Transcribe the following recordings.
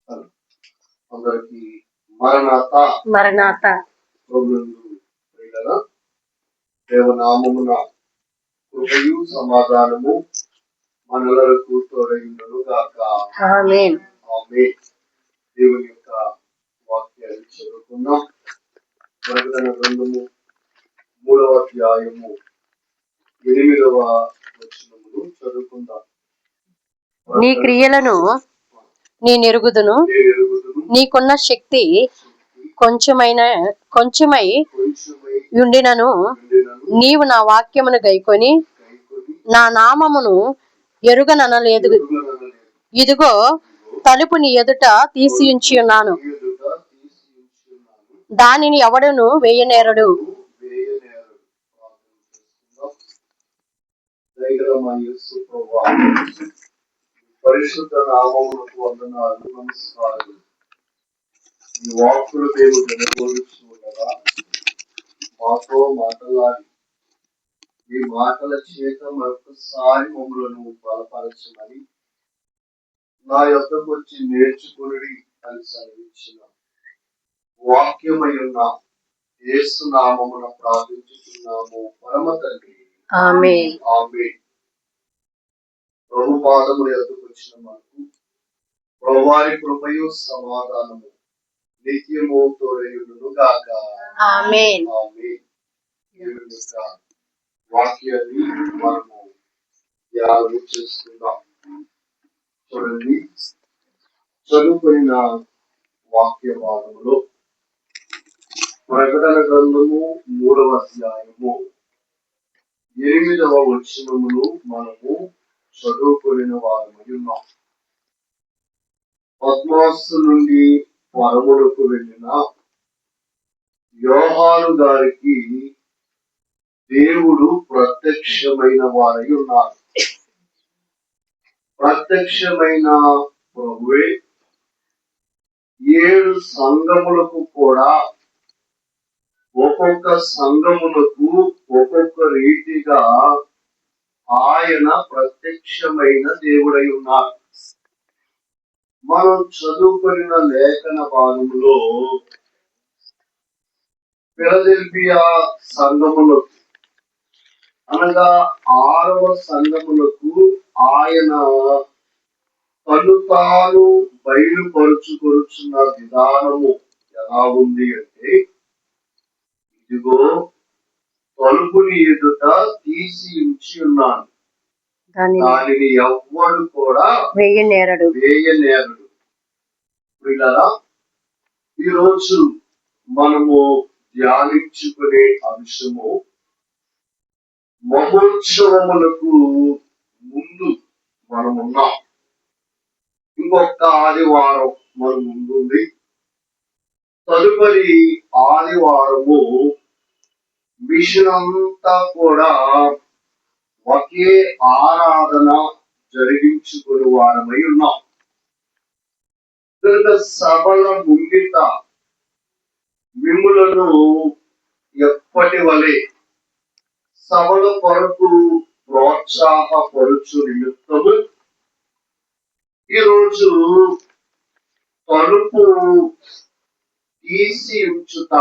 అందరికి మరణాత మరణాత. దేవనామమున కృపయు సమాధానము మనలకు తోడైయుండును గాక. ఆమేన్. ఆమేన్. దేవుని యొక్క వాక్యాన్ని చదువుకుందాం. ప్రకటన గ్రంథము 3వ అధ్యాయము 8వ వచనమును చదువుకుందాం. నీ క్రియలను నేనెరుగుదును, నీకున్న శక్తి కొంచెమై యుండినను నీవు నా వాక్యమును గైకొని నా నామమును ఎరుగననలేదు. ఇదిగో తలుపు నీ ఎదుట తీసియుంచి ఉన్నాను, దానిని ఎవడును వేయనేరడు. పరిశుద్ధ నామమునకు వందనాలు, నమస్కారాలు. ఈ వాక్కులు మేము వినబోలుచు ఉండగా మాతో మాట్లాడి ఈ మాటల చేత మరొకసారి మమ్మలను బలపరచమని నా యొద్దకు వచ్చి నేర్చుకుని అని సెలవిచ్చిన వాక్యమై ఉన్న యేసు నామమున ప్రార్థించుచున్నాము పరమ తండ్రి. ఆమేన్. ఆమేన్. ప్రభు పాదముల యొద్దకు వచ్చిన మనకు ప్రభువారి కృపయు సమాధానము నిత్యము తోడయుండును గాక. ఆమేన్. ఆమేన్. దేవుని యొక్క వాక్యాన్ని మనము ధ్యానం చేసుకుందాం. చూడండి, చదువుకున్న వాక్య భాగంలో ప్రకటన గ్రంథము 3వ అధ్యాయము 8వ వచనమును మనము చదువుకున్న వారమై ఉన్నాం. పద్మాసు నుండి పరములకు వెళ్ళిన యోహాను గారికి దేవుడు ప్రత్యక్షమైన వారై ఉన్నారు. ప్రత్యక్షమైన ప్రభువే 7 సంఘములకు కూడా ఒక్కొక్క సంఘములకు ఒక్కొక్క రీతిగా ఆయన ప్రత్యక్షమైన దేవుడై ఉన్నారు. మనం చదువుకున్న లేఖన భాగంలో ఫిలదెల్ఫియా సంఘములకు అనగా 6వ సంఘములకు ఆయన తను తాను బయలుపరుచుకొనుచున్న విధానము ఎలా ఉంది అంటే, ఇదిగో తలుపుని ఎదుట తీసి ఉంచి ఉన్నాను, దానిని ఎవ్వడు కూడా వేయనేరడు. పిల్లరా, ఈరోజు మనము ధ్యానించుకునే అంశము మహోత్సవములకు ముందు మనమున్నాం. ఇంకొక ఆదివారం మన ముందుంది. తదుపరి ఆదివారము మిషన్ అంతా కూడా ఒకే ఆరాధన జరిగించుకునే వారమై ఉన్నాం. కనుక సభల ముంగిట మిమ్ములను ఎప్పటి వలె సభల కొరకు ప్రోత్సాహపరుచు నిమిత్తము ఈరోజు తలుపు తీసి ఉంచుట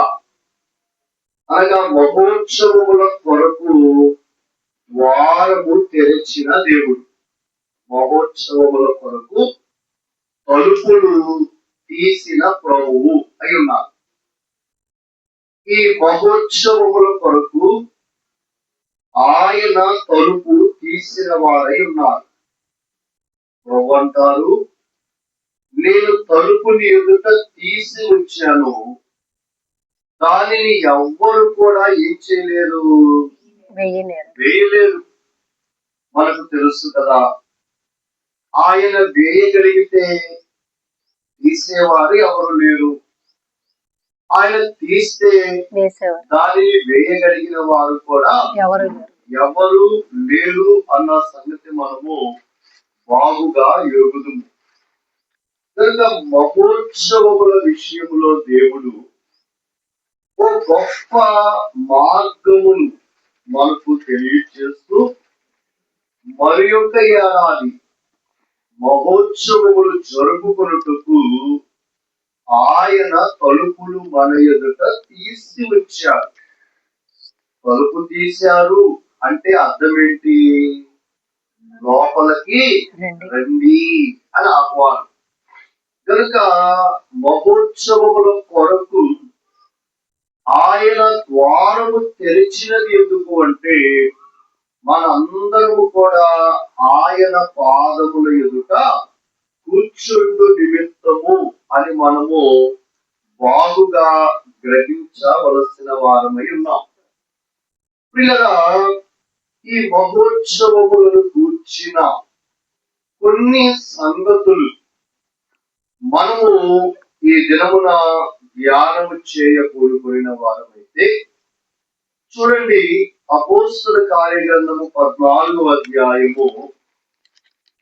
అనగా మహోత్సవముల కొరకు ద్వారము తెరిచిన దేవుడు. మహోత్సవముల కొరకు తలుపులు తీసిన ప్రభువు అయి ఉన్నారు. ఈ మహోత్సవముల కొరకు ఆయన తలుపు తీసిన వారై ఉన్నారు. ప్రభు అంటారు, నేను తలుపుని ఎదుట తీసి ఉంచాను, దానిని ఎవ్వరు కూడా ఏం చేయలేరు, వేయలేరు. మనకు తెలుసు కదా, ఆయన వేయగలిగితే తీసేవారు ఎవరు లేరు, ఆయన తీస్తే దానిని వేయగలిగిన వారు కూడా ఎవరు లేరు అన్న సంగతి మనము బాగుగా ఎరుగుదుము. కనుక మహోత్సవముల విషయంలో దేవుడు ఓ గొప్ప మార్గమును మనకు తెలియజేస్తూ మరి యొక్క ఏడాది మహోత్సవములు జరుపుకొనుటకు ఆయన తలుపులు మన ఎదుట తీసి వచ్చారు. తలుపు తీశారు అంటే అర్థం ఏంటి? లోపలికి రండి అని ఆహ్వానం. కనుక మహోత్సవముల కొరకు ఆయన ద్వారము తెరిచినది ఎందుకు అంటే మనందరము కూడా ఆయన పాదముల ఎదుట కూర్చుండు నిమిత్తము అని మనము బాగుగా గ్రహించవలసిన వారమై ఉన్నాం. పిల్లగా ఈ మహోత్సవములను కూర్చిన కొన్ని సంగతులు మనము ఈ దినమున ధ్యానము చేయకూడుకున్న వారమైతే చూడండి, అపోస్తల కార్యగ్రంథము 14వ అధ్యాయము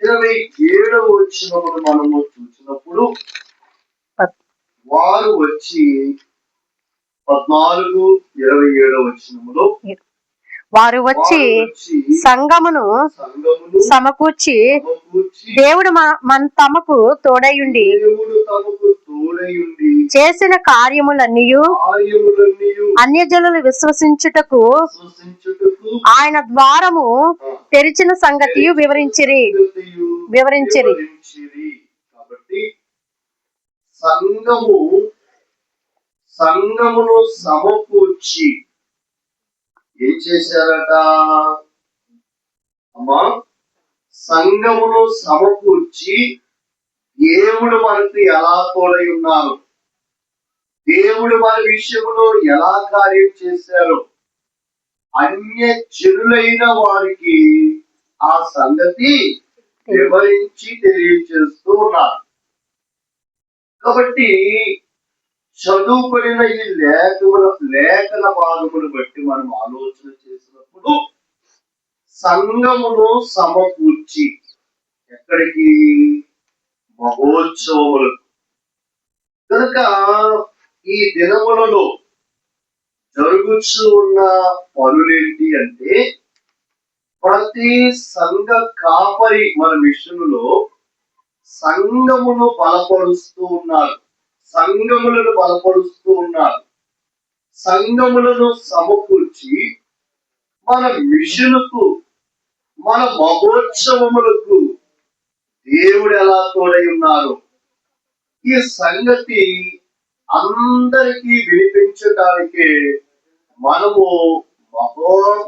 27వ వచనమును మనము చూసినప్పుడు వారు వచ్చి 14:27 వచనములో వారు వచ్చి సంఘమును సమకూర్చి దేవుడు తమకు తోడయుండి చేసిన కార్యములన్నీ అన్యజనులు విశ్వసించుటకు ఆయన ద్వారము తెరిచిన సంగతి వివరించిరి. కాబట్టి సంఘమును సమకూర్చి ఏం చేశారట అమ్మా? సంఘమును సమకూర్చి దేవుడు మనకు ఎలా తోడై ఉన్నారు, దేవుడు మన విషయంలో ఎలా కార్యం చేశారు అన్య జనులైన వారికి ఆ సంగతి వివరించి తెలియజేస్తూ ఉన్నారు. కాబట్టి చదువుకున్న ఈ లేఖన భాగమును బట్టి మనం ఆలోచన చేసినప్పుడు సంఘమును సమకూర్చి ఎక్కడికి? మహోత్సవములకు. కనుక ఈ దినములలో జరుగుతూ ఉన్న పనులేంటి అంటే ప్రతి సంఘ కాపరి మన మిషనులో సంఘమును బలపరుస్తూ ఉన్నారు, సంఘములను బలపరుస్తూ ఉన్నారు. సంఘములను సమకూర్చి మన మిషనుకు, మన మహోత్సవములకు దేవుడు ఎలా తోడై ఉన్నారు ఈ సంగతి అందరికీ వినిపించడానికే మనము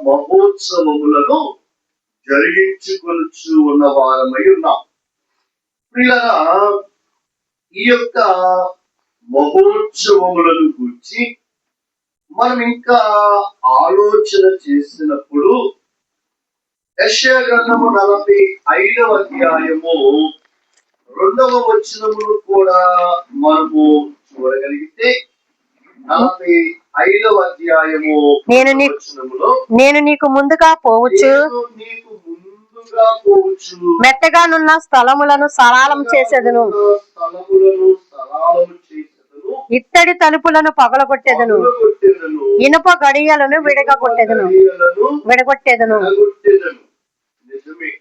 మహోత్సవములను జరిగించుకొనుచు ఉన్న వారమై ఉన్నాం. పిల్లగా ఈ యొక్క మహోత్సవములను గురించి మనం ఇంకా ఆలోచన చేసినప్పుడు యెషయా గ్రంథము 45వ అధ్యాయము 2వ వచనమును కూడా మనము చూడగలిగితే 45వ అధ్యాయము నేను నీకు ముందుగా పోవచ్చు, మెత్తగానున్న స్థలములను సరళం చేసేదను, ఇత్తడి తలుపులను పగలగొట్టెదను, ఇనుప గడియలను విడగొట్టెదను. నిజమే,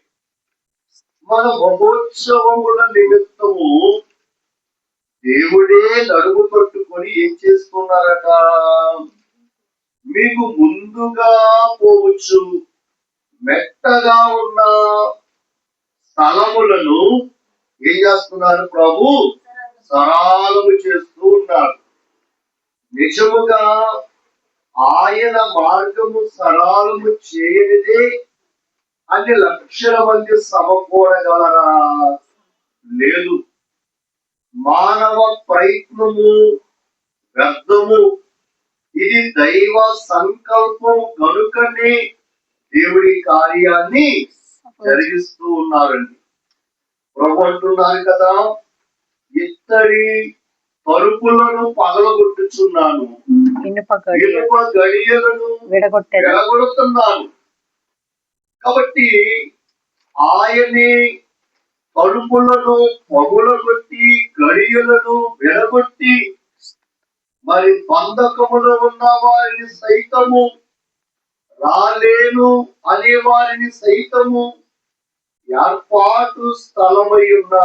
మన మహోత్సవముల నిమిత్తము దేవుడే నడుము పట్టుకొని ఏం చేస్తున్నారట? మీకు ముందుగా పోవచ్చు, మెత్తగా ఉన్న స్థలములను ఏం చేస్తున్నారు? ప్రభు సరళము చేస్తూ ఉన్నారు. నిజముగా ఆయన మార్గము సరళము చేయనిదే అన్ని లక్షల మంది సమకూడగలరా? లేదు. మానవ ప్రయత్నము వ్యర్థము. ఇది దైవ సంకల్పం కనుకనే దేవుడి కార్యాన్ని జరిగిస్తూ ఉన్నారండి. ప్రభు అంటున్నారు కదా, ఇత్తడి తలుపులను పగలగొట్టుచున్నాను, ఇనుప గడియలను విడగొడుతున్నాను. కాబట్టి ఆయనే తలుపులను పగులగొట్టి గడియలను విడగొట్టి మరి బంధకములో ఉన్న వారిని సైతము, రాలేను అనే వారిని సైతము ఏర్పాటు స్థలమై ఉన్న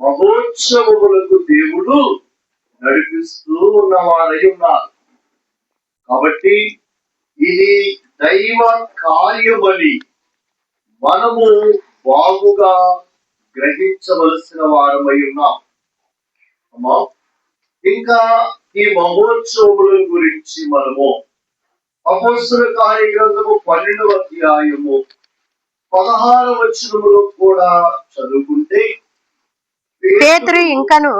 మహోత్సవములకు దేవుడు నడిపిస్తూ ఉన్నవారై ఉన్నారు. కాబట్టి ఇది దైవ కార్యమని మనము బాగుగా గ్రహించవలసిన వారమై ఉన్నాం. అమ్మా, ఇంకా ఈ మహోత్సవముల గురించి మనము అపొస్తలుల కార్యగ్రంథము 12వ అధ్యాయము 16వ వచనములో కూడా చదువుకుంటే, పేతురు ఇంకను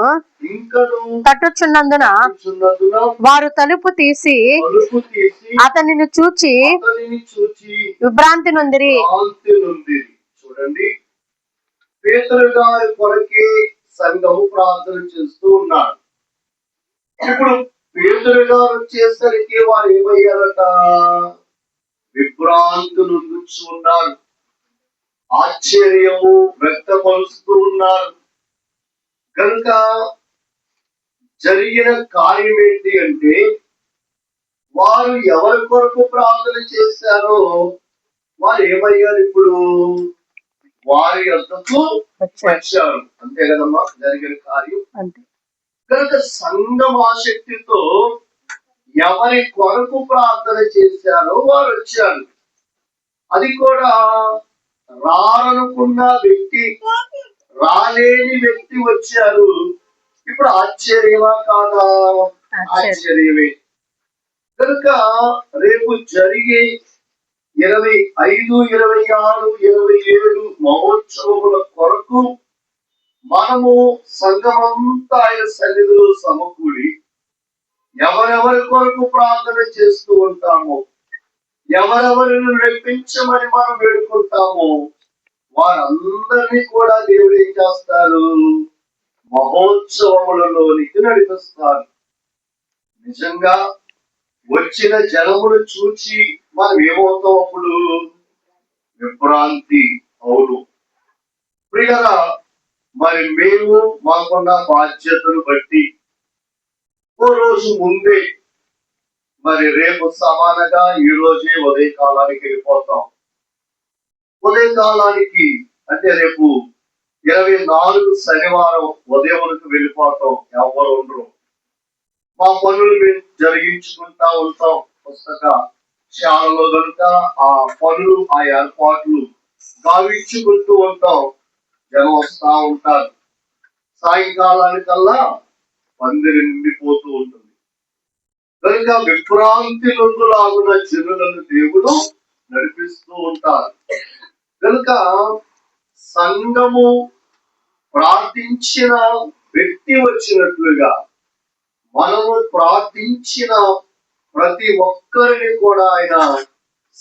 తట్టుచున్నందున వారు తలుపు తీసి అతనిని చూచి విభ్రాంతి నొందిరి. చూడండి, పేతురు గారి కొరకే సంఘము ప్రార్థన చేస్తూ ఉన్నారు. ఇప్పుడు పేతురు గారు వచ్చేసరికి వారు ఏమయ్యారట? విభ్రాంతి నొందుచు ఉన్నారు, ఆశ్చర్యము వ్యక్తపరుస్తూ ఉన్నారు. కనుక జరిగిన కార్యం ఏంటి అంటే, వారు ఎవరి కొరకు ప్రార్థన చేశారో వారు ఏమయ్యారు? ఇప్పుడు వారి వద్దకు వచ్చారు. అంతే కదమ్మా జరిగిన కార్యం. కనుక సంఘం ఆసక్తితో ఎవరి కొరకు ప్రార్థన చేశారో వారు వచ్చారు. అది కూడా రారనుకున్న వ్యక్తి, రాలేని వ్యక్తి వచ్చారు. ఇప్పుడు ఆశ్చర్యమా కాదా? ఆశ్చర్యమే. కనుక రేపు జరిగే 25, 26, 27 మహోత్సవముల కొరకు మనము సంఘమంతా ఆయన సన్నిధిలో సమకూడి ఎవరెవరి కొరకు ప్రార్థన చేస్తూ ఉంటామో, ఎవరెవరిని రెప్పించమని మనం వేడుకుంటామో, వారందరినీ కూడా దేవుడు ఏం చేస్తారు? మహోత్సవములలోనికి నడిపిస్తారు. నిజంగా వచ్చిన జనమును చూచి మనం ఏమవుతాం? అప్పుడు విభ్రాంతి. అవును ప్రియులారా, మరి మేము మాకున్న బాధ్యతను బట్టి ఓ రోజు ముందే, మరి రేపు సమానంగా ఈ రోజే ఉదయకాలానికి వెళ్ళిపోతాం. ఉదయకాలానికి అంటే రేపు 24 శనివారం ఉదయంకు వెళ్ళిపోతాం. ఎవరు ఉండరు. మా పనులు మేము జరిగించుకుంటా ఉంటాం. పుస్తక శాలలో కనుక ఆ పనులు, ఆ ఏర్పాట్లు గావించుకుంటూ ఉంటాం. జనం వస్తా ఉంటారు. సాయంకాలానికల్లా పందిరి నిండిపోతూ ఉంటుంది. కనుక విభ్రాంతి నొందులాగున జనులను దేవుడు నడిపిస్తూ ఉంటారు. కనుక సంఘము ప్రార్థించిన వ్యక్తి వచ్చినట్లుగా మనము ప్రార్థించిన ప్రతి ఒక్కరిని కూడా ఆయన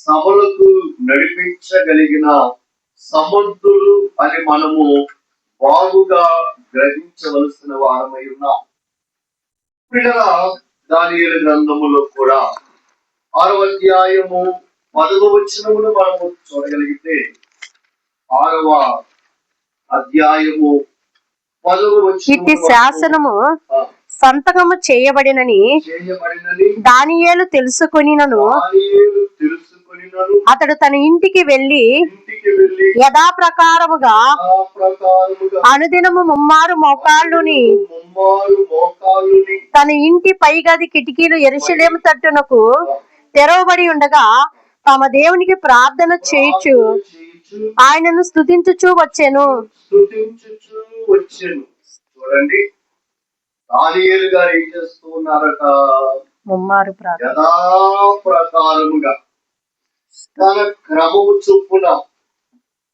సభలకు నడిపించగలిగిన సమర్థుడు అని మనము బాగుగా గ్రహించవలసిన వారమై ఉన్నాం. పిల్లల దానియేలు గ్రంథములో కూడా 6వ అధ్యాయము 10వ వచనమును మనము చూడగలిగితే, 6వ అధ్యాయము 10వ వచనము, ఇట్టి శాసనము సంతకము చేయబడినని దానియేలు తెలుసుకొనినను అతడు తన ఇంటికి వెళ్లి యథాప్రకారముగా అనుదినము ముమ్మారు మోకాళ్ళుని తన ఇంటి పైగది కిటికీలు యెరూషలేము తట్టునకు తెరవబడి ఉండగా తమ దేవునికి ప్రార్థన చేయుచు ఆయనను స్తుతించుచు వచ్చెను. చూడండి, దానియేలు గారు ఏం చేస్తూ ఉన్నారట? ముమ్మారు యథాప్రకారముగా తన క్రమము చొప్పున,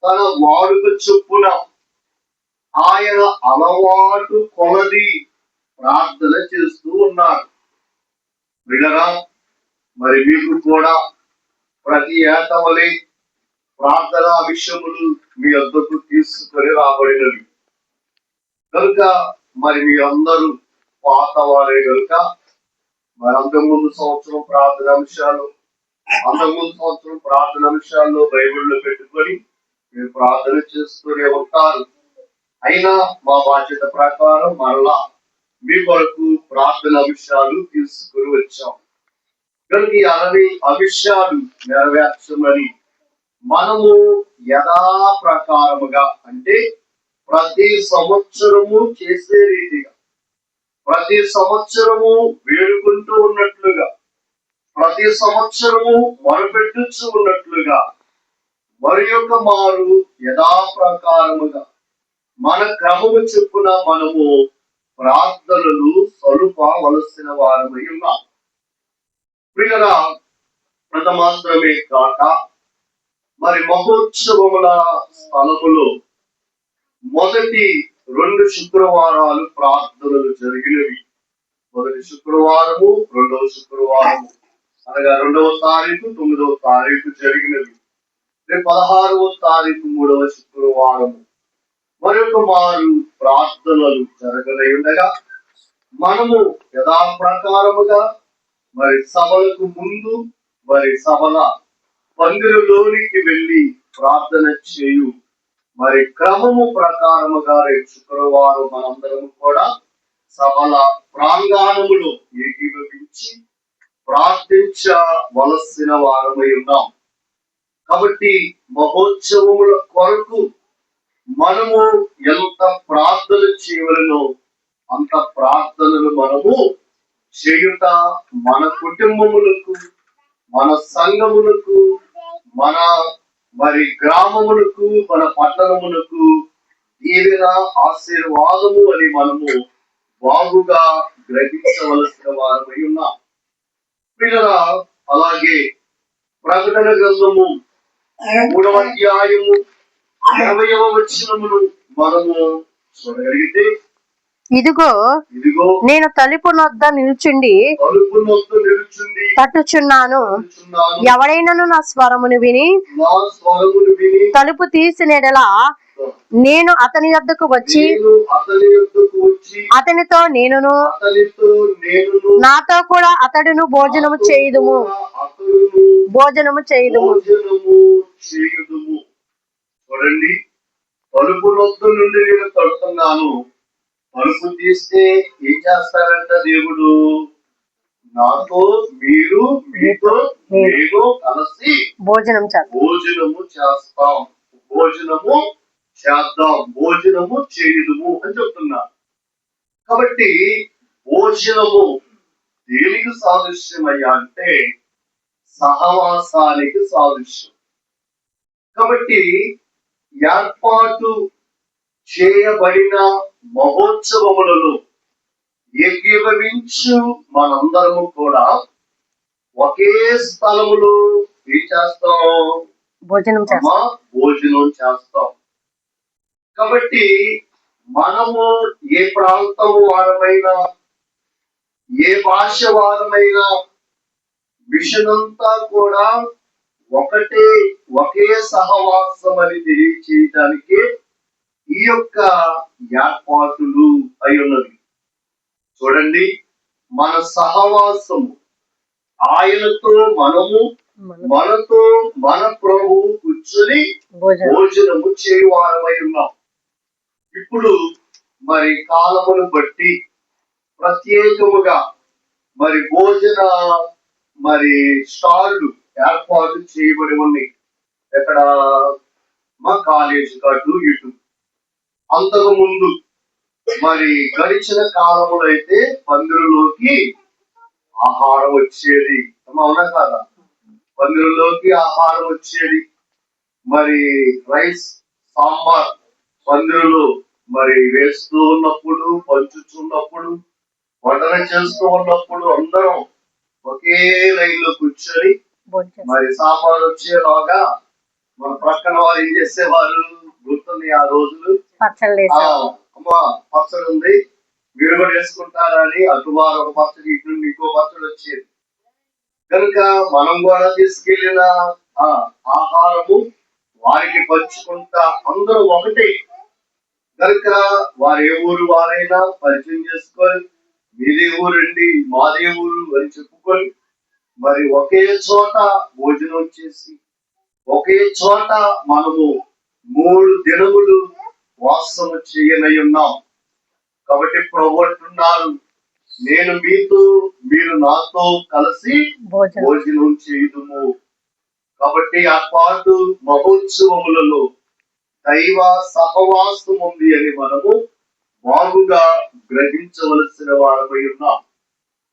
తన వాడుక చొప్పున, ఆయన అలవాటు కొలది ప్రార్థన చేస్తూ ఉన్నారు. వినరా, మరి మీకు కూడా ప్రతి ఏటవలే ప్రార్థనా విషయములు మీ వద్దకు తీసుకొని రాబడినవి కనుక మరి మీ అందరూ పాతవారే కనుక మరి అంతకుముందు సంవత్సరం ప్రార్థన అంశాలు, అంతకుముందు సంవత్సరం ప్రార్థన అంశాల్లో బైబిల్లో పెట్టుకొని మీరు ప్రార్థన చేస్తూనే ఉంటారు. అయినా మా బాధ్యత ప్రకారం మరలా మీ కొరకు ప్రార్థన అంశాలు తీసుకుని వచ్చాం. కనుక ఈ 60 అంశాలు నెరవేర్చమని మనము యథాప్రకారముగా అంటే ప్రతి సంవత్సరము చేసే రీతిగా, ప్రతి సంవత్సరము వేడుకుంటూ ఉన్నట్లుగా, ప్రతి సంవత్సరము మొరపెట్టుచు ఉన్నట్లుగా మరి యొక్క మారు యథాప్రకారముగా మన క్రమము చొప్పున మనము ప్రార్థనలు సలుపవలసిన వారమై ఉన్నాం. ప్రియులారా, అంత మాత్రమే కాక మరి మహోత్సవముల స్థలములో మొదటి 2 శుక్రవారాలు ప్రార్థనలు జరిగినవి. మొదటి శుక్రవారము, రెండవ శుక్రవారము అనగా 2వ తారీఖు, 9వ తారీఖు జరిగినవి. 16వ తారీఖు 3వ శుక్రవారము మరొక మారు ప్రార్థనలు జరగలై ఉండగా మనము యథాప్రకారముగా మరి సభలకు ముందు మరి సభల పందిరులోనికి వెళ్ళి ప్రార్థన చేయు మరి క్రమము ప్రకారముగా రేపు శుక్రవారం మనందరం కూడా సభల ప్రాంగణములో ఏకీభవించి ప్రార్థించవలసిన వారమై ఉన్నాం. కాబట్టి మహోత్సవముల కొరకు మనము ఎంత ప్రార్థన చేయవలనో అంత ప్రార్థనలు మనము చేయుట మన కుటుంబములకు, మన సంఘములకు, మన మరి గ్రామములకు, మన పట్టణములకు దీవెన ఆశీర్వాదము అని మనము బాగుగా గ్రహించవలసిన వారమై ఉన్నాం. పిల్లరా, అలాగే ప్రకటన గ్రంథము 3వ అధ్యాయము 20వ వచనమును మనము చూడగలిగితే, ఇదిగో నేను తలుపు నొద్ద నిల్చుండి తట్టుచున్నాను. ఎవడైనను నా స్వరమును విని తలుపు తీసిన యెడల నేను అతని యొద్దకు వచ్చి అతనితో నేనును నాతో కూడా అతడును భోజనము చేయుదుము. చూడండి, తలుపు నొద్ద నుండి నేను తడుతున్నాను. తలుపు తీస్తే ఏం చేస్తారంట దేవుడు? నాతో మీరు, మీతో నేను కలిసి భోజనము చేస్తాం, భోజనము చేయుదుము అని చెప్తున్నారు. కాబట్టి భోజనము దేనికి సాదృశ్యమయ్యా అంటే సహవాసానికి సాదృశ్యం. కాబట్టి ఏర్పాటు చేయబడిన మహోత్సవములలో ఏకీభవించు మనందరము కూడా ఒకే స్థలములో ఏం చేస్తాం? భోజనం చేస్తాం. కాబట్టి మనము ఏ ప్రాంతం వారమైనా, ఏ భాష వారమైనా, మిషన్ అంతా కూడా ఒకే సహవాసం అని తెలియచేయటానికి ఈ యొక్క ఏర్పాటులు అయి ఉన్నది. చూడండి, మన సహవాసము ఆయనతో మనము, మనతో మన ప్రభువు కూర్చొని భోజనము చేయువారమై ఉన్నాం. ఇప్పుడు మరి కాలమును బట్టి ప్రత్యేకముగా మరి భోజన మరి స్టాళ్లు ఏర్పాటు చేయబడి ఉన్నాయి. ఎక్కడ? మా కాలేజీ కట్టు ఇటు. అంతకు ముందు మరి గడిచిన కాలంలో అయితే పందిరులోకి ఆహారం వచ్చేది. అవునా కాదా? పందిరులోకి ఆహారం వచ్చేది. మరి రైస్, సాంబార్ పందిరులో మరి వేస్తూ ఉన్నప్పుడు, పంచుతున్నప్పుడు, వంటన చేస్తూ ఉన్నప్పుడు అందరం ఒకే లైన్ లో కూర్చొని మరి సాంబార్ వచ్చేలాగా మన ప్రక్కన వారు ఏం చేసేవారు? గుర్తుంది ఆ రోజులు? అమ్మా పచ్చడి ఉంది, మీరు కూడా వేసుకుంటారా అని అటువారు ఒక పచ్చడి, ఇటు నుండి ఇంకో పచ్చడి వచ్చేది. కనుక మనం కూడా తీసుకెళ్లిన ఆహారము వారికి పంచుకుంటా అందరూ ఒకటే. కనుక వారు ఏ ఊరు వారైనా పరిచయం చేసుకొని మీదే ఊరండి, మాదే ఊరు అని చెప్పుకొని మరి ఒకే చోట భోజనం చేసి ఒకే చోట మనము 3 దినములు వాసము చేయనై ఉన్నాం. కాబట్టి ప్రభు అంటున్నారు, నేను మీతో, మీరు నాతో కలిసి భోజనం చేయుదుము. కాబట్టి ఏర్పాటు మహోత్సవములలో దైవ సహవాసం ఉంది అని మనము బాగుగా గ్రహించవలసిన వారమై ఉన్నాం.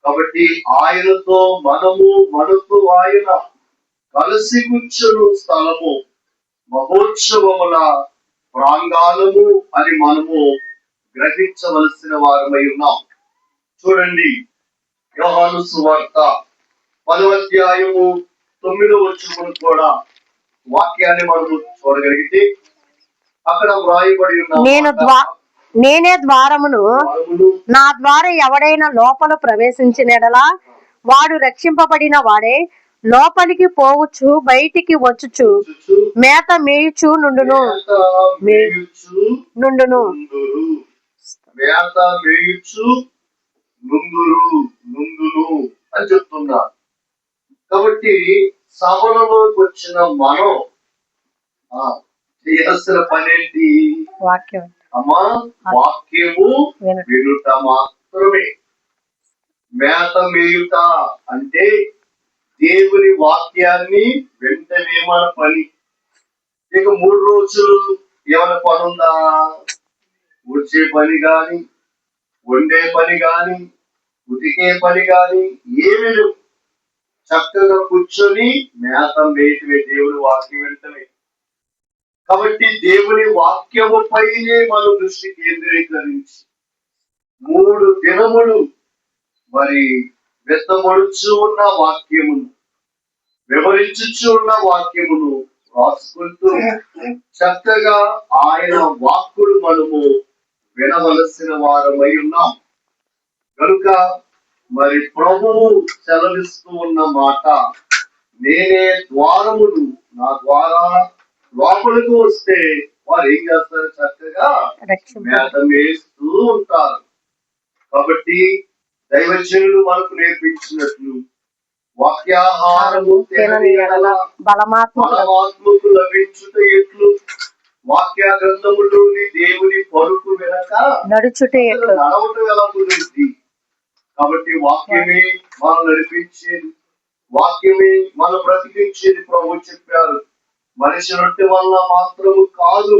కాబట్టి ఆయనతో మనము, మనతో ఆయన కలిసి కూర్చుని స్థలము మహోత్సవముల ప్రాంగాలము అని మనము గ్రహించవలసిన వారమై ఉన్నాం. చూడండి, యోహాను సువార్త 10వ అధ్యాయము 9వ వచనమును కూడా వాక్యాన్ని మనము చూడగలిగితే అక్కడ వ్రాయబడి ఉన్న నేనే ద్వారమును, నా ద్వారా ఎవడైనా లోపల ప్రవేశించినడలా వాడు రక్షింపబడిన వాడే, లోపలికి పోవచ్చు బయటికి వచ్చుచు మేత మేయుచు నుండును నుండును మేత మేయుచు నుండును అని చెప్తున్నారు. కాబట్టి సభలలోకి వచ్చిన మనం చేయాల్సిన పనేంటి? వాక్యం అమ్మా, వాక్యము వినుట మాత్రమే. మేత మేయుట అంటే దేవుని వాక్యాన్ని వెంటనే మన పని. ఇక 3 రోజులు ఏమైనా పని ఉందా? ఊడ్చే పని గాని, వండే పని గాని, ఉతికే పని గాని ఏమి లేవు. చక్కగా కూర్చొని మేత మేయటమే, దేవుని వాక్యం వెంటనే. కాబట్టి దేవుని వాక్యము పైనే మన దృష్టి కేంద్రీకరించి 3 దినములు మరి వెత్తబడుచు ఉన్న వాక్యమును, వివరించుచు ఉన్న వాక్యమును రాసుకుంటూ చక్కగా ఆయన వాక్కులు మనము వినవలసిన వారమై ఉన్నాం. కనుక మరి ప్రభువు సెలవిస్తూ ఉన్న మాట, నేనే ద్వారమును, నా ద్వారా లోపలికి వస్తే వారు ఏం చేస్తారు? చక్కగా మేత మేస్తూ ఉంటారు. కాబట్టి దైవజనులు మనకు నేర్పించినట్లు వాక్యాహారము బలమాత్మకు లభించుట ఎట్లు, వాక్య గ్రంథములోని దేవుని పలుకు వెనక నడుచుట ఎట్లు, నడవటం ఎలా కుదిరింది? కాబట్టి వాక్యమే మనం నడిపించేది, వాక్యమే మనం బ్రతికించేది. ప్రభు చెప్పారు, మనిషి రొట్టె వల్ల మాత్రము కాదు,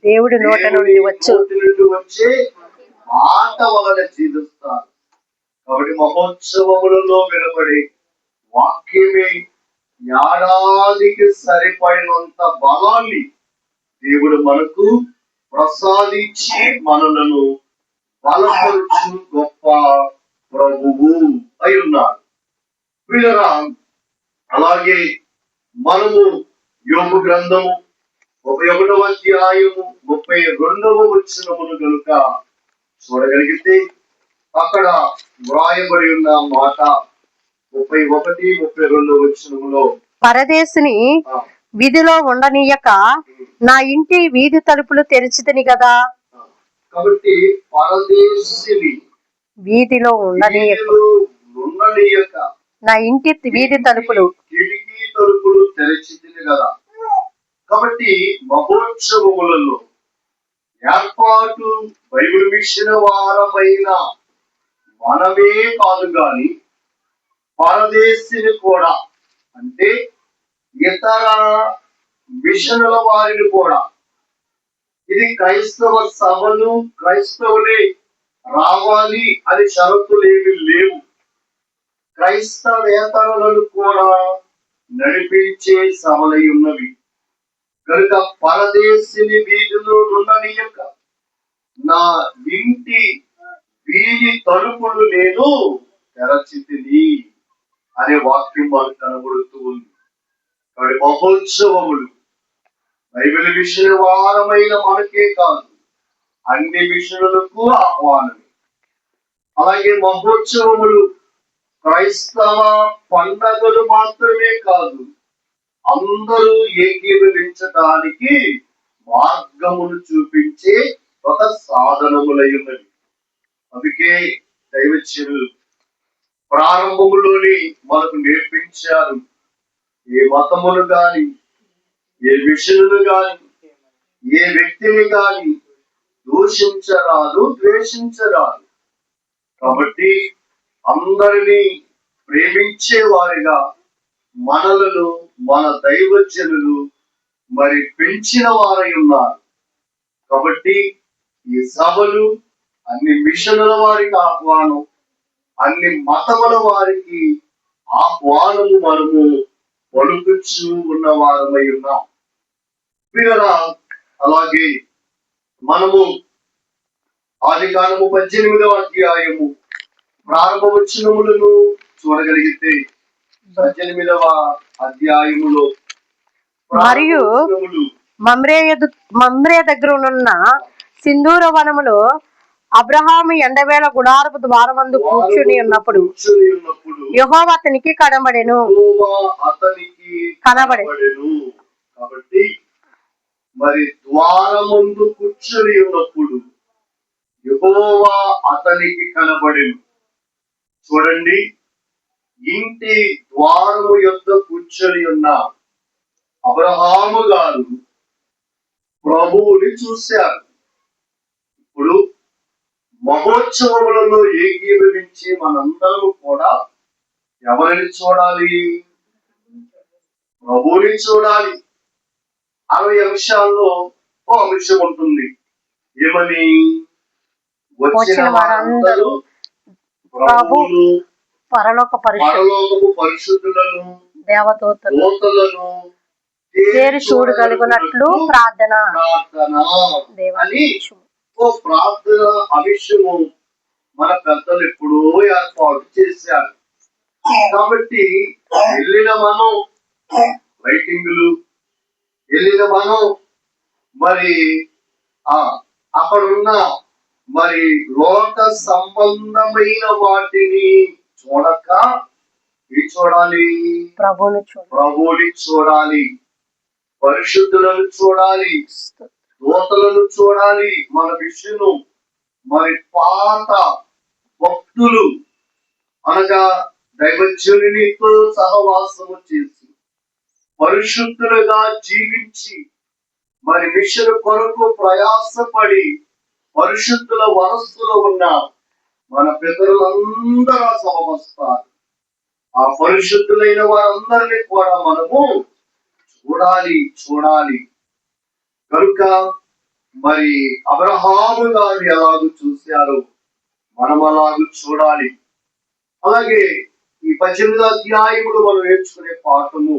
దేవుడి నోట నుండి వచ్చే మాట వలన జీవిస్తారు. కాబట్టి మహోత్సవములలో వినబడే వాక్యమే ఏడాదికి సరిపడినంత బలాన్ని దేవుడు మనకు ప్రసాదించి మనలను బలపరుచు గొప్ప ప్రభువు అయి ఉన్నాడు. వీళ్ళరా, అలాగే మనము యోబు గ్రంథము 31వ అధ్యాయము 32వ వచనమును కనుక చూడగలిగితే అక్కడ వ్రాయబడి ఉన్న మాట 31, 32వ వచనములో, పరదేశిని వీధిలో ఉండనీయక నా ఇంటి వీధి తలుపులు తెరిచితిని కదా. కాబట్టి పరదేశిని వీధిలో ఉండనీయక నా ఇంటి వీధి తలుపులు, కిటికీ తలుపులు తెరిచితిని కదా. కాబట్టి మహోత్సవములలో ఏర్పాటు బైబిల్ మిషన్ వారమైన మనమే కాదు గాని పరదేశిని కూడా, అంటే ఇతర మిషనుల వారిని కూడా, ఇది క్రైస్తవ సభలు క్రైస్తవులే రావాలి అని షరతులేమి లేవు. క్రైస్తవేతరులను కూడా నడిపించే సభలై ఉన్నవి. కనుక పరదేశిని వీధిలో ఉండనీయక నా ఇంటి వీధి తలుపులు నేను తెరచితిని అనే వాక్యం మనకు కనబడుతూ ఉంది. కాబట్టి మహోత్సవములు బైబిల్ మిషన్ వారమైన మనకే కాదు, అన్ని మిషనులకు ఆహ్వానమే. అలాగే మహోత్సవములు క్రైస్తవ పండగలు మాత్రమే కాదు, అందరూ ఏకీభవించడానికి మార్గమును చూపించే ఒక సాధనములై ఉన్నది. అందుకే దైవజనులు ప్రారంభములోని మనకు నేర్పించారు, ఏ మతమును గాని, ఏ విషయులు గాని, ఏ వ్యక్తిని గాని దూషించరాదు, ద్వేషించరాదు. కాబట్టి అందరినీ ప్రేమించే వారిగా, మనలను మన దైవజనులు మరి పెంచిన వారై ఉన్నారు. కాబట్టి ఈ సభలు అన్ని మిషనుల వారికి ఆహ్వానం, అన్ని మతముల వారికి ఆహ్వానము మనము పలుకుచూ ఉన్న వారమై ఉన్నాం. వీరరా, అలాగే మనము ఆదికాండము 18వ అధ్యాయము ప్రారంభ వచనములను చూడగలిగితే 18వ అధ్యాయములో మరియు మమ్రే దగ్గర ఉన్న సింధూర వనములో అబ్రహాము ఎండవేళ గుడారపు ద్వారమందు కూర్చుని ఉన్నప్పుడు యెహోవా అతనికి కనబడెను. కాబట్టి మరి ద్వారమందు కూర్చుని ఉన్నప్పుడు యెహోవా అతనికి కనబడెను. చూడండి, ఇంటి ద్వారము యొద్ద కూర్చొని ఉన్న అబ్రహాము గారు ప్రభువుని చూశారు. ఇప్పుడు మహోత్సవములలో ఏకీభవించి మనందరూ కూడా ఎవరిని చూడాలి? ప్రభువుని చూడాలి. 60 అంశాల్లో ఓ అంశం ఉంటుంది. ఏమని? వచ్చిన వారందరూ ప్రభువును, పరలోకపు పరిశుద్ధులను, దేవదూతలను చేరి చూడగలిగినట్లు ప్రార్థన అని ఓ ప్రార్థన అంశము మన పెద్దలు ఎప్పుడూ ఏర్పాటు చేశారు. కాబట్టి వెళ్ళిన మనం రైటింగులు, వెళ్ళిన మనం మరి అక్కడున్న మరి లోక సంబంధమైన వాటిని చూడక ఏం చూడాలి? ప్రభువుని చూడాలి, పరిశుద్ధులను చూడాలి, దూతలను చూడాలి. మన విషయం మరి పాత భక్తులు అనగా దైవజనునితో సహవాసము చేసి పరిశుద్ధులుగా జీవించి మరి మిషన్ కొరకు ప్రయాసపడి పరిశుద్ధుల వరస్సులో ఉన్న మన పితరులందరూ సహవస్తారు. ఆ పరిశుద్ధులైన వారందరినీ కూడా మనము చూడాలి. కనుక మరి అబ్రహాము గారు ఎలాగూ చూశారో మనం అలాగూ చూడాలి. అలాగే ఈ 18వ అధ్యాయములు మనం నేర్చుకునే పాఠము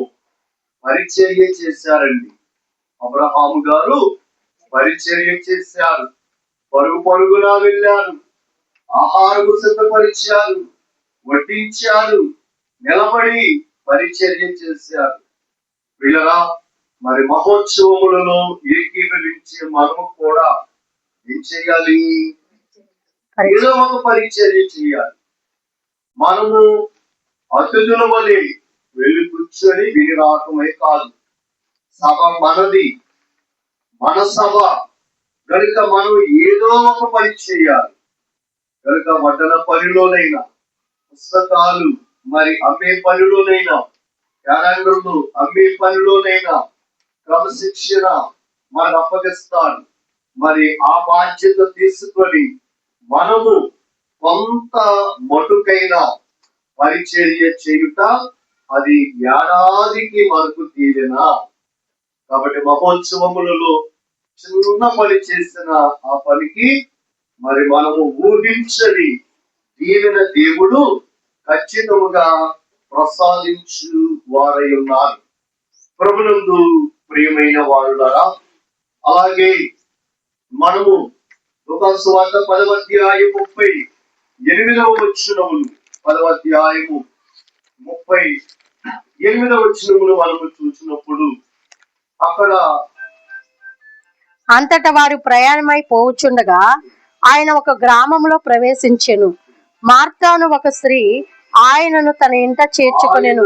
పరిచర్య చేశారండి. అబ్రహాము గారు పరిచర్య చేశారు. పరుగునా వెళ్ళారు, ఆహారము సిద్ధపరిచారు, వడ్డించారు, నిలబడి పరిచర్య చేశారు. వీళ్ళరా, మరి మహోత్సవములలో ఏకీభవించే మనము కూడా ఏం చేయాలి? ఏదో ఒక పరిచర్య చేయాలి. మనము అతిథుల వలె వెళ్ళి కూర్చొని విని రావటమే కాదు. సభ మనది, మన సభ కనుక మనం ఏదో ఒక పని చేయాలి. కనుక వడ్డన పనిలోనైనా, పుస్తకాలు మరి అమ్మే పనిలోనైనా, క్యాలెండర్లు అమ్మే పనిలోనైనా క్రమశిక్షణ మనకు అప్పగిస్తాడు. మరి ఆ బాధ్యత తీసుకొని మనము కొంత మటుకైనా పరిచర్య చేయుట అది ఏడాదికి మనకు తీరిన. కాబట్టి మహోత్సవములలో చిన్న పని చేసిన ఆ పనికి మరి మనము ఊహించని దీవెన దేవుడు ఖచ్చితముగా ప్రసాదించు వారై ఉన్నారు. ప్రభునందు ప్రియమైన వారులారా, అలాగే మనము లూకాసు సువార్త 10వ అధ్యాయము 38వ వచనములు, 10వ అధ్యాయము 38వ వచనములు మనము చూసినప్పుడు అక్కడ అంతటా వారు ప్రయాణమై పోవుచుండగా ఆయన ఒక గ్రామంలో ప్రవేశించెను. మార్తాను ఒక స్త్రీ ఆయనను తన ఇంట చేర్చుకొనెను.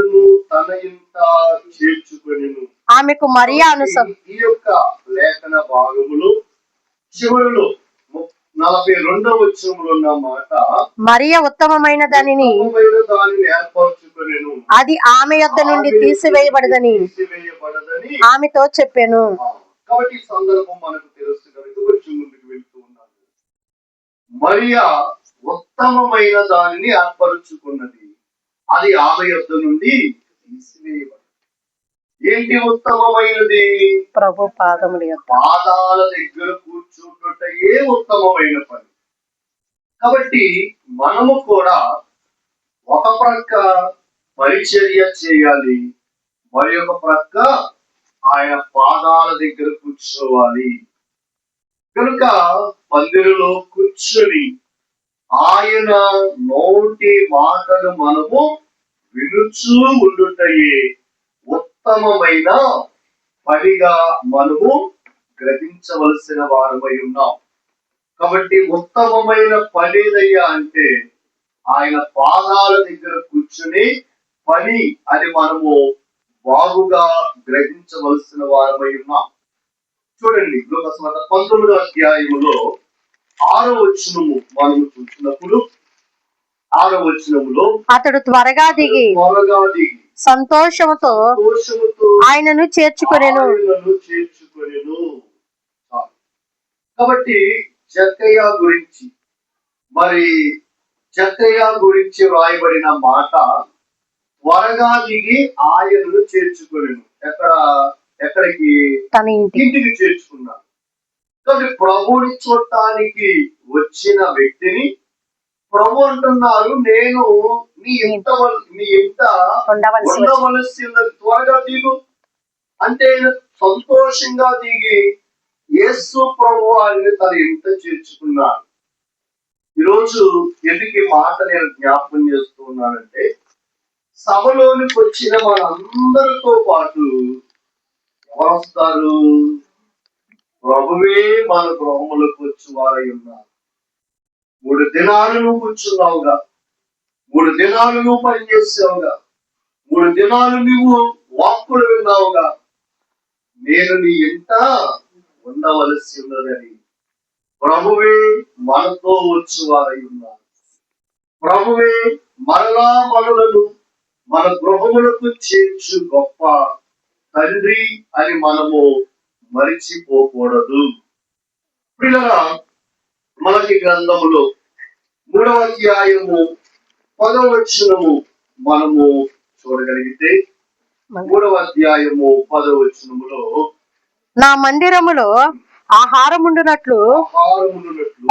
ఆమెకు మరియా ఈ యొక్క లేఖన భాగములు చివరిలో 42వ వచనములో ఉన్న మాట, మరియ ఉత్తమమైన దానిని ఏర్పరచుకొనెను, అది ఆమె యొద్ద నుండి తీసివేయబడదని ఆమెతో చెప్పాను. కాబట్టి ఈ సందర్భం మనకు తెలుసు కనుక కొంచెం ముందుకు వెళ్తూ ఉన్నాను. మరియా ఉత్తమమైన దానిని ఏర్పరచుకున్నది, అది ఆమె యొద్ద నుండి తీసివేయబడి. ఏంటి ఉత్తమమైనది? ప్రభు పాదముల యొక్క పాదాల దగ్గర కూర్చుంటుటయే ఉత్తమమైన పని. కాబట్టి మనము కూడా ఒక ప్రక్క పరిచర్య చేయాలి, మరి ఒక ప్రక్క ఆయన పాదాల దగ్గర కూర్చోవాలి. కనుక మందిరంలో కూర్చొని ఆయన నోటి మాటలు మనము వినుచూ ఉండుటయే ఉత్తమమైన పనిగా మనము గ్రహించవలసిన వారమై ఉన్నాం. కాబట్టి ఉత్తమమైన పని ఏదయ్యా అంటే ఆయన పాదాల దగ్గర కూర్చుని పని అని మనము బాగుగా గ్రహించవలసిన వారమై ఉన్నాం. చూడండి, లోకస్వార్త 19వ అధ్యాయములో 6వ వచనము మనము చూసినప్పుడు 6వ వచనములో అతడు త్వరగా దిగి సంతోషముతో ఆయనను చేర్చుకొనెను. కాబట్టి జక్కయ్య గురించి వ్రాయబడిన మాట త్వరగా దిగి ఆయనను చేర్చుకొనెను. ఎక్కడికి? తన ఇంటికి చేర్చుకున్నాడు. కాబట్టి ప్రభుని చూడటానికి వచ్చిన వ్యక్తిని ప్రభు అంటున్నారు, నేను నీ ఇంట ఉండవలసి ఉన్నది, త్వరగా దిగు అంటే సంతోషంగా దిగి యేసు ప్రభు వారిని తన ఇంట చేర్చుకున్నాడు. ఈరోజు ఎందుకు ఈ మాట నేను జ్ఞాపకం చేస్తూ ఉన్నానంటే, సభలోనికి వచ్చిన మనందరితో పాటు ఎవరు వస్తారు? ప్రభువే మన గృహములకు వచ్చి వారై ఉన్నారు. 3 దినాలు నువ్వు కూర్చున్నావుగా, 3 దినాలు నువ్వు పనిచేసావుగా, 3 దినాలు నువ్వు వాక్కులు విన్నావుగా, నేను నీ ఇంట ఉండవలసి ఉన్నదని ప్రభువే మనతో వచ్చి వారై ఉన్నారు. ప్రభువే మరలా మనలను మన గృహములకు చేర్చు గొప్ప తండ్రి అని మనము మరిచిపోకూడదు. పిల్లరా, మలకి గ్రంథములో 3వ అధ్యాయము 10వ వచనము మనము చూడగలిగితే, 3వ అధ్యాయము 10వ వచనములో నా మందిరములో ఆహారముండునట్లు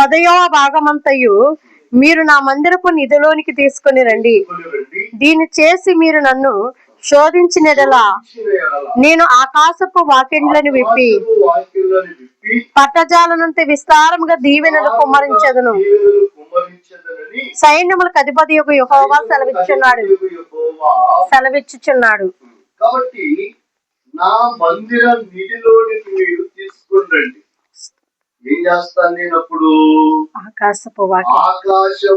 10వ భాగమంతయు మీరు నా మందిరపు నిధిలోనికి తీసుకుని రండి. దీన్ని చేసి మీరు నన్ను శోధించినెడలా నేను ఆకాశపు వాకిండ్లను విప్పి పట్టజాలనంత విస్తారముగా దీవెనలు కుమ్మరించెదను. సైన్యములకు అధిపతి యొక్క యెహోవా సెలవిచ్చుచున్నాడు. కాబట్టి నా మందిర నిధిలోనికి మీరు తీసుకుని రండి. ఏం చేస్తాను నేను అప్పుడు? ఆకాశ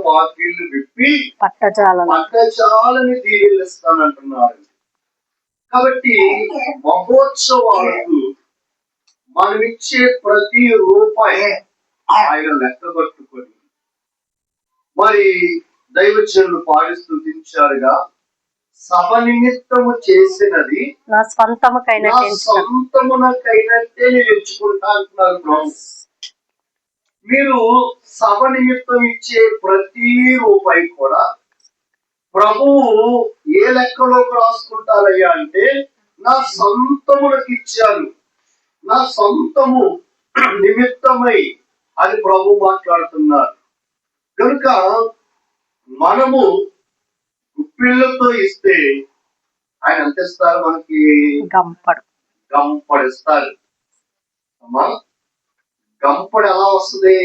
వాకిళ్ళు విప్పి పట్టజాలని దీవెనిస్తాను అంటున్నారు. కాబట్టి మహోత్సవాలకు మనమిచ్చే ప్రతి రూపాయి ఆయన లెక్క కట్టుకొని, మరి దైవజనులు పాడి స్తుతించారుగా, సభ నిమిత్తము చేసినది నా సొంతమునకైనట్టే నేను ఎంచుకుంటా అంటున్నారు ప్రభు. మీరు సభ నిమిత్తం ఇచ్చే ప్రతి రూపాయి కూడా ప్రభువు ఏ లెక్కలోకి రాసుకుంటారయ్యా అంటే, నా సొంతములకు ఇచ్చాను, నా సొంతము నిమిత్తమై అని ప్రభు మాట్లాడుతున్నారు. కనుక మనము గుప్పిళ్ళతో ఇస్తే ఆయన ఎంత ఇస్తారు? మనకి గంపడిస్తారు. అమ్మా, గంపడు ఎలా వస్తుంది?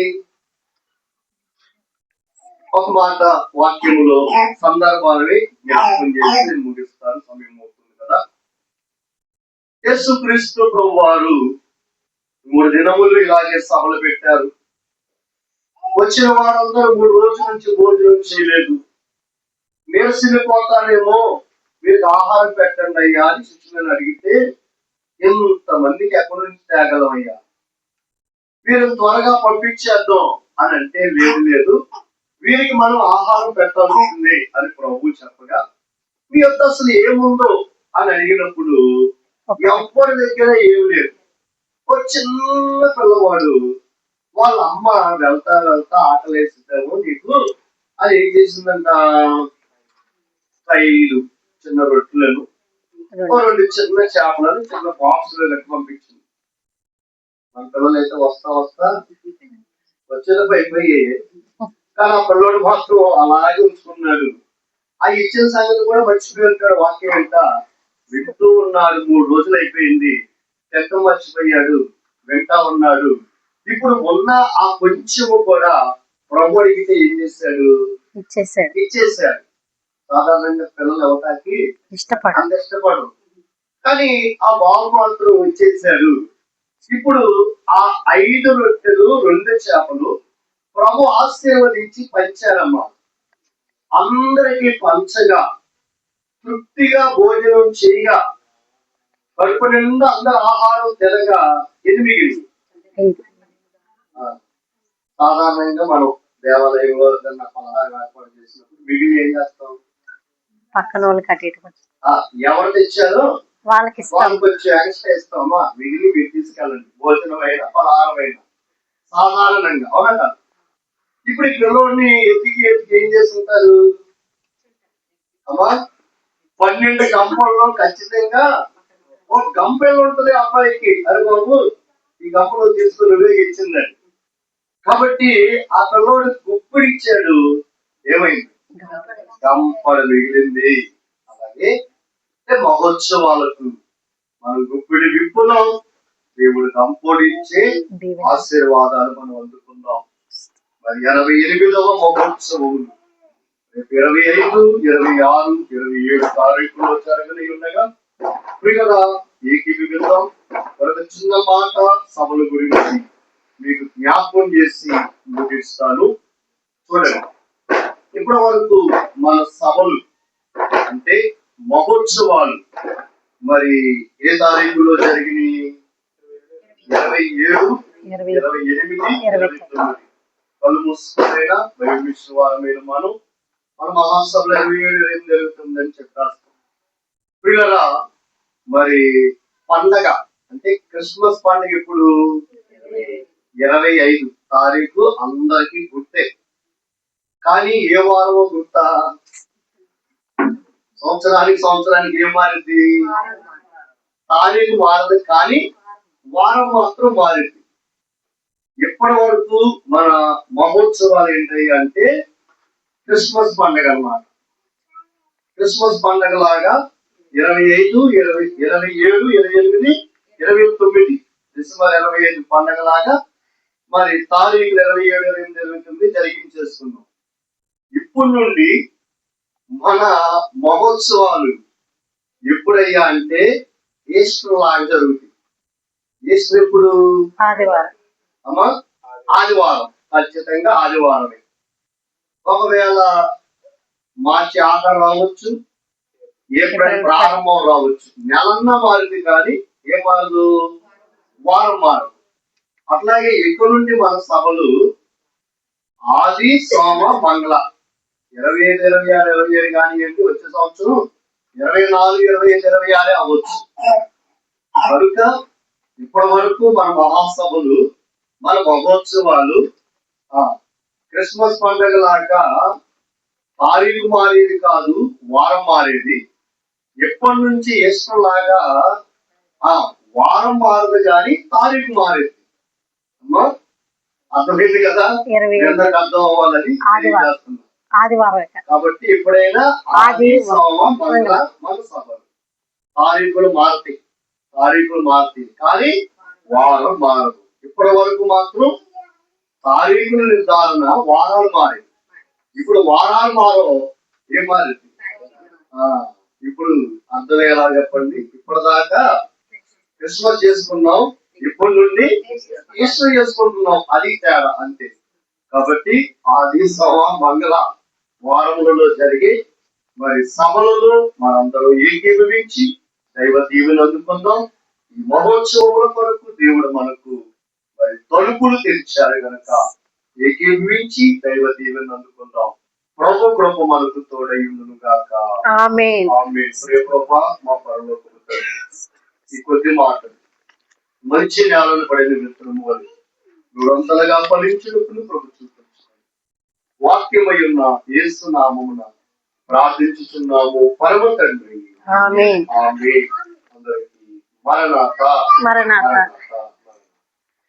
ఒక మాట వాక్యములో సందర్భాలని జ్ఞాపకం చేసి నేను ముగిస్తాను, సమయం అవుతుంది కదా. యేసుక్రీస్తు ప్రభు వారు 3 దినములు ఇలాగే సభలు పెట్టారు. వచ్చిన వారందరూ 3 రోజుల నుంచి భోజనం చేయలేదు. నీరసిల్లిపోతారేమో, మీకు ఆహారం పెట్టండి అయ్యా అని శిష్యులను అడిగితే, ఎంతమందికి ఎక్కడి నుంచి తేగలమయ్యా, మీరు త్వరగా పంపించేద్దాం అని అంటే, లేదు వీరికి మనం ఆహారం పెట్టాల్సిందే అని ప్రభు చెప్పగా, మీ వద్ద అసలు ఏముందో అని అడిగినప్పుడు ఎవరి దగ్గర ఏమి లేదు. ఒక చిన్న పిల్లవాడు వాళ్ళ అమ్మ వెళ్తా ఆకలేస్తామో నీకు అది ఏం చేసిందంట, 5 చిన్న రొట్టెలను రెండు చిన్న చేపలను చిన్న బాక్స్ లో కట్టి పంపించింది. మన పిల్లలు అయితే వస్తా వచ్చేటప్పుడు అయిపోయాయి. కానీ ఆ పిల్లడు మాత్రం అలాగే ఉంచుకున్నాడు. ఆ ఇచ్చిన సంగతి కూడా మర్చిపోయి ఉంటాడు. వాక్యం వెంట వింటూ ఉన్నాడు. 3 రోజులు అయిపోయింది, ఎంత మర్చిపోయాడు, వింటా ఉన్నాడు. ఇప్పుడు ఉన్న ఆ కొంచెము కూడా ప్రభు అడిగితే ఏం చేశాడు? ఇచ్చేసాడు. సాధారణంగా పిల్లలు అవటానికి అంత ఇష్టపడరు, కానీ ఆ బాబు మాత్రం ఇచ్చేసాడు. ఇప్పుడు ఆ 5 రొట్టెలు 2 చేపలు ప్రభు ఆశీర్వదించి పంచారమ్మా. అందరికీ పంచగా, తృప్తిగా భోజనం చేయగా, కడుపు నిండా అందరు ఆహారం తినగా 8. సాధారణంగా మనం దేవాలయంలో పలహారం ఏర్పాటు చేసినప్పుడు మిగిలి ఏం చేస్తాం? పక్కన వాళ్ళకి ఎవరు తెచ్చారో వాళ్ళకి కొంచెం ఎక్స్ట్రా ఇస్తామా, మిగిలి మీరు తీసుకెళ్ళండి, భోజనం అయినా పలహారం అయినా. సాధారణంగా అవునా కాదు? ఇప్పుడు ఈ పిల్లోడిని ఎత్తికి ఏం చేస్తుంటారు అమ్మా? 12 గంపల్లో ఖచ్చితంగా ఒక గంపెళ్ళు ఉంటుంది అబ్బాయికి. అరే బాబు, ఈ గంపలో తీసుకుని నువ్వే ఇచ్చిందండి. కాబట్టి ఆ పిల్లోడు గుప్పుడు ఇచ్చాడు, ఏమైంది? గంపడు మిగిలింది. అలాగే మహోత్సవాలకు మనం గుప్పిడి విప్పుదాం, దేవుడు గంపోడు ఇచ్చే ఆశీర్వాదాలు మనం అందుకుందాం. మరి 88వ మహోత్సవములు రేపు 25, 26, 27 తారీఖులో జరగని ఉండగా ప్రియులారా, ఏకీభవిద్దాం. ఒక చిన్న మాట సభల గురించి మీకు జ్ఞాపకం చేసి ముగిస్తాను. చూడండి, ఇప్పటి వరకు మన సభలు అంటే మహోత్సవాలు మరి ఏ తారీఖులో జరిగినాయి? 27, 28, 29. కళ్ళు మూసుకునేనా విశ్వాసమైన మన మహాసభలో 27 ఏం జరుగుతుందని చెప్పారు. ప్రియులారా, మరి పండగ అంటే క్రిస్మస్ పండుగ ఇప్పుడు 25 తారీఖు అందరికీ గుర్తే. కానీ ఏ వారమో గుర్తా? సంవత్సరానికి ఏం మారింది? తారీఖు మారదు, కానీ వారం మాత్రం మారింది. ఇప్పటి వరకు మన మహోత్సవాలు ఏంటి అంటే క్రిస్మస్ పండుగ అన్నమాట. క్రిస్మస్ పండుగ లాగా 25, 27, 28, 29 డిసెంబర్ 25 పండుగ లాగా మరి తారీఖులు 27, 28 జరిగించేస్తున్నాం. ఇప్పటి నుండి మన మహోత్సవాలు ఎప్పుడయ్యా అంటే ఈస్టర్ లాగా జరుగుతుంది. ఈస్టర్ ఎప్పుడు? అమ్మా, ఆదివారం. ఖచ్చితంగా ఆదివారమే. ఒకవేళ మార్చి ఆఖరు రావచ్చు, ఏప్రిల్ ప్రారంభం రావచ్చు. నెలన్నా మారింది, కానీ ఏం మారదు, వారం మారదు. అట్లాగే ఎక్కువ నుండి మన సభలు ఆది, సోమ, మంగళ 25, 26, 27 కానివ్వండి, వచ్చే సంవత్సరం 24, 25, 26 అవ్వచ్చు. కనుక ఇప్పటి వరకు మన మహాసభలు, మన మహోత్సవాలు క్రిస్మస్ పండుగ లాగా తారీఖు మారేది కాదు, వారం మారేది. ఎప్పటి నుంచి ఈస్టర్ లాగా వారం మారదు, కానీ తారీఖు మారేది. అమ్మా, అర్థమైంది కదా? అర్థం అవ్వాలని చేస్తున్నాం. కాబట్టి ఎప్పుడైనా ఆది, సోమ, మంగళ మన సభలు తారీఖులు మారుతాయి, కానీ వారం మారదు. ఇప్పటి వరకు మాత్రం తారీఖుల నిర్ధారణ, వారాలు మారాయి. ఇప్పుడు వారాలు మారవు, ఏం మారింది? ఇప్పుడు అర్థం ఎలా చెప్పండి? ఇప్పటిదాకా క్రిస్మస్ చేసుకున్నాం, ఇప్పటి నుండి ఈస్టర్ చేసుకుంటున్నాం, అది తేడా అంతే. కాబట్టి ఆది, సోమ, మంగళ వారములలో జరిగే మరి సభలలో మనందరూ ఏకీభవించి దైవ దీవెనలు అందుకుందాం. ఈ మహోత్సవముల కొరకు దేవుడు మనకు మరి తలుపులు తెరిచారు గనక ఏకీభవించి దైవ దీవెనలు అందుకుందాం. ప్రభు కృప మనకు తోడైయుండును గాక. ఆమేన్. ప్రియ ప్రభువా, మా పరలోకపు తండ్రి, ఈ కొద్ది మాటలు మంచి నేలను పడిన విత్తనము వలె నూరంతలుగా ఫలించుటకు ప్రభు చూపించారు. వాక్యమై ఉన్న యేసు నామమున ప్రార్థించుచున్నాము పరమ తండ్రి. ఆమేన్. ఆమేన్. అందరికీ మరణాత. మరణాత.